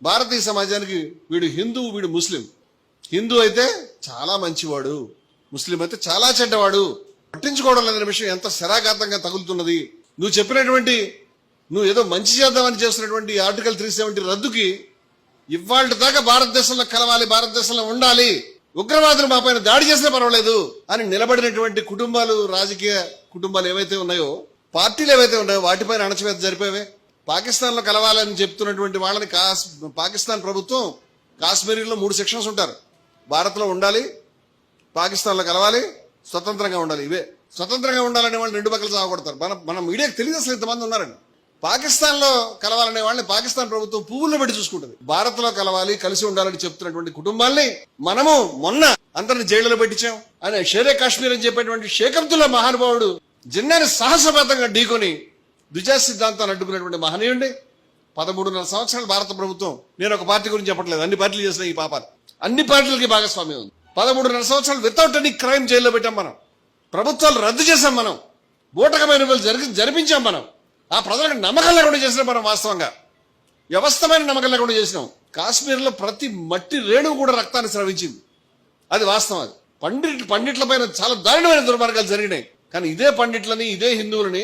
భారతీయ సమాజానికి వీడు హిందూ, వీడు ముస్లిం. హిందూ అయితే చాలా మంచివాడు, ముస్లిం అయితే చాలా చెడ్డవాడు. పట్టించుకోవడం లేదనే విషయం ఎంత శరాఘాతంగా తగులుతున్నది. నువ్వు చెప్పినటువంటి, నువ్వు ఏదో మంచి చేద్దామని చేస్తున్నటువంటి ఆర్టికల్ 370 రద్దుకి ఇవాళ దాకా భారతదేశంలో కలవాలి, భారతదేశంలో ఉండాలి, ఉగ్రవాదులు మా పైన దాడి చేసినా పర్వాలేదు అని నిలబడినటువంటి కుటుంబాలు, రాజకీయ కుటుంబాలు ఏవైతే ఉన్నాయో, పార్టీలు ఏవైతే ఉన్నాయో వాటిపైన అణచివేత జరిపేవే. పాకిస్తాన్ లో కలవాలని చెప్తున్నటువంటి వాళ్ళని పాకిస్తాన్ ప్రభుత్వం కాశ్మీర్లో 3 సెక్షన్స్ ఉంటారు. భారత్ లో ఉండాలి, పాకిస్తాన్ లో కలవాలి, స్వతంత్రంగా ఉండాలి. ఇవే స్వతంత్రంగా ఉండాలనే వాళ్ళు 2 పక్కలు సాగొడతారు. మన మీడియాకి తెలియదు అసలు ఇంతమంది ఉన్నారండి. పాకిస్తాన్ లో కలవాలనే వాళ్ళని పాకిస్తాన్ ప్రభుత్వం పువ్వుల్లో పెట్టి చూసుకుంటుంది. భారత్ లో కలవాలి, కలిసి ఉండాలని చెప్తున్నటువంటి కుటుంబాల్ని మనము మొన్న అందరిని జైళ్లలో పెట్టించాం. ఆయన షేరే కాశ్మీర్ అని చెప్పేటువంటి షేక్ అబ్దుల్లా మహానుభావుడు జిన్నాని సాహసపేతంగా ఢీకొని ద్విజా సిద్ధాంతాన్ని అడ్డుకున్నటువంటి మహనీయుండి 13.5 సంవత్సరాలు భారత ప్రభుత్వం, నేను ఒక పార్టీ గురించి చెప్పట్లేదు, అన్ని పార్టీలు చేసిన ఈ పాపాలు, అన్ని పార్టీలకి భాగస్వామ్యం ఉంది. 13.5 సంవత్సరాలు వితౌట్ ఎనీ క్రైమ్ జైల్లో పెట్టాం మనం. ప్రభుత్వాలు రద్దు చేశాం మనం. బూటకమైన జరిపించాం మనం. ఆ ప్రజలకు నమ్మకం లేకుండా చేసినాం మనం. వాస్తవంగా వ్యవస్థమైన నమ్మకం లేకుండా చేసినాం. కాశ్మీర్లో ప్రతి మట్టి రేణువు కూడా రక్తాన్ని స్రవించింది. అది వాస్తవం. అది పండిట్ల పైన చాలా దారుణమైన దుర్మార్గాలు జరిగినాయి. కానీ ఇదే పండిట్లని, ఇదే హిందువులని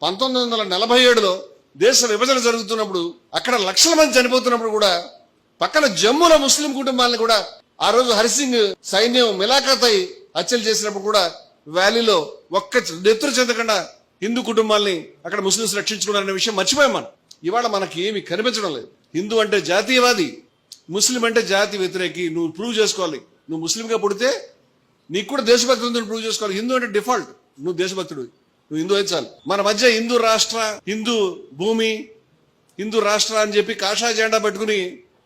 1947లో దేశ విభజన జరుగుతున్నప్పుడు, అక్కడ లక్షల మంది చనిపోతున్నప్పుడు కూడా పక్కన జమ్మూలో ముస్లిం కుటుంబాలను కూడా ఆ రోజు హరిసింగ్ సైన్యం మిలాఖత్ హత్యలు చేసినప్పుడు కూడా వ్యాలీలో ఒక్క నెత్తురు చెందకుండా హిందూ కుటుంబాల్ని అక్కడ ముస్లింస్ రక్షించుకున్నారనే విషయం మర్చిపోయాం మనం. ఇవాళ మనకి ఏమి కనిపించడం లేదు. హిందూ అంటే జాతీయవాది, ముస్లిం అంటే జాతి వ్యతిరేకి. నువ్వు ప్రూవ్ చేసుకోవాలి. నువ్వు ముస్లింగా పుడితే నీకు కూడా దేశభక్తి ఉందని ప్రూవ్ చేసుకోవాలి. హిందూ అంటే డిఫాల్ట్, నువ్వు దేశభక్తుడు, నువ్వు హిందూ అయితే చాలు. మన మధ్య హిందూ రాష్ట్ర, హిందూ భూమి, హిందూ రాష్ట్ర అని చెప్పి కాషాయ జెండా పెట్టుకుని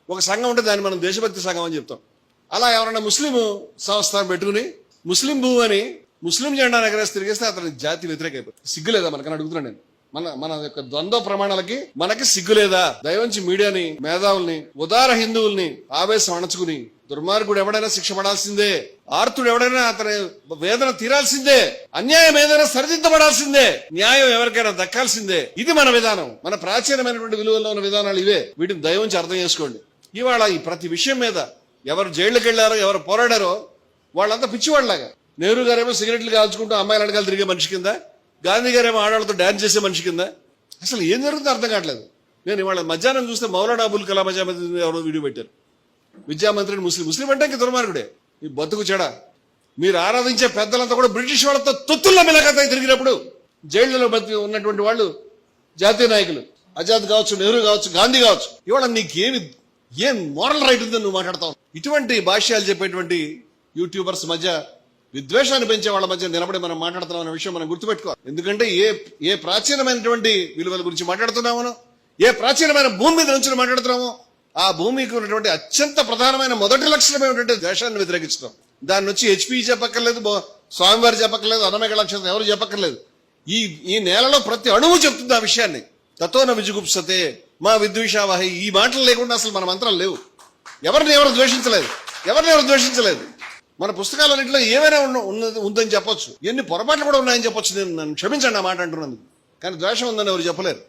ఒక సంఘం ఉంటే దాన్ని మనం దేశభక్తి సంఘం అని చెప్తాం. అలా ఎవరైనా ముస్లిం సంస్థ పెట్టుకుని ముస్లిం భూ అని ముస్లిం జెండా ఎగరేసి తిరిగేస్తే అతని జాతి వ్యతిరేక అయిపోతుంది. సిగ్గులేదా మనకని అడుగుతున్నాను నేను. మన యొక్క ద్వంద్వ ప్రమాణాలకి మనకి సిగ్గులేదా? దయవంచి మీడియాని, మేధావుల్ని, ఉదార హిందువుల్ని ఆవేశం అణచుకుని దుర్మార్గుడు ఎవడైనా శిక్ష పడాల్సిందే, ఆర్తుడు ఎవడైనా అతని వేదన తీరాల్సిందే, అన్యాయం ఏదైనా సరిదిద్దబడాల్సిందే, న్యాయం ఎవరికైనా దక్కాల్సిందే. ఇది మన విధానం. మన ప్రాచీనమైనటువంటి విలువల్లో ఉన్న విధానాలు ఇవే. వీటిని దయవంచి అర్థం చేసుకోండి. ఇవాళ ఈ ప్రతి విషయం మీద ఎవరు జైళ్లకు వెళ్లారో, ఎవరు పోరాడారో వాళ్ళంతా పిచ్చివాళ్ళలాగా. నెహ్రూ గారేమో సిగరెట్లు కాల్చుకుంటూ అమ్మాయిల అడగాలు తిరిగే మనిషి కింద, గాంధీ గారేమో ఆడవాళ్ళతో డాన్స్ చేసే మనిషి కింద. అసలు ఏం జరుగుతుందో అర్థం కావట్లేదు. నేను ఇవాళ మధ్యాహ్నం చూస్తే మౌలానా అబుల్ కలాం ఆజాద్ ఎవరో వీడియో పెట్టారు. విద్యామంత్రిని ముస్లిం అంటే ఇంక దుర్మార్గుడే. ఈ బతుకు చెడ. మీరు ఆరాధించే పెద్దలంతా కూడా బ్రిటిష్ వాళ్ళతో తొత్తుల్లో మిలకతాయి తిరిగినప్పుడు జైళ్లలో ఉన్నటువంటి వాళ్ళు జాతీయ నాయకులు, ఆజాద్ కావచ్చు, నెహ్రూ కావచ్చు, గాంధీ కావచ్చు. ఇవాళ నీకేమి ఏం మోరల్ రైట్ ఉందని నువ్వు మాట్లాడతావు? ఇటువంటి భాష్యాలు చెప్పేటువంటి యూట్యూబర్స్ మధ్య, విద్వేషాన్ని పెంచే వాళ్ళ మధ్య నిలబడి మనం మాట్లాడుతున్నాం అనే విషయం మనం గుర్తుపెట్టుకోవాలి. ఎందుకంటే ఏ ప్రాచీనమైనటువంటి విలువల గురించి మాట్లాడుతున్నామో, ఏ ప్రాచీనమైన భూమి మీద నుంచి మాట్లాడుతున్నామో, ఆ భూమికి ఉన్నటువంటి అత్యంత ప్రధానమైన మొదటి లక్షణం ఏమిటంటే ద్వేషాన్ని వ్యతిరేకించడం. దాని నుంచి హెచ్పి చెప్పక్కర్లేదు, స్వామివారి చెప్పక్కర్లేదు, అన్నమేఘ నక్షత్రం ఎవరు చెప్పక్కర్లేదు. ఈ నేలలో ప్రతి అణువు చెప్తుంది ఆ విషయాన్ని. తతోన విజుగుప్సతే మా విద్వేషావహి. ఈ మాటలు లేకుండా అసలు మన మంత్రాలు లేవు. ఎవరిని ఎవరు ద్వేషించలేదు. మన పుస్తకాలన్నింటిలో ఏమైనా ఉందని చెప్పొచ్చు, ఎన్ని పొరపాట్లు కూడా ఉన్నాయని చెప్పొచ్చు. నేను నన్ను క్షమించండి ఆ మాట అంటున్నందుకు. కానీ ద్వేషం ఉందని ఎవరు చెప్పలేరు.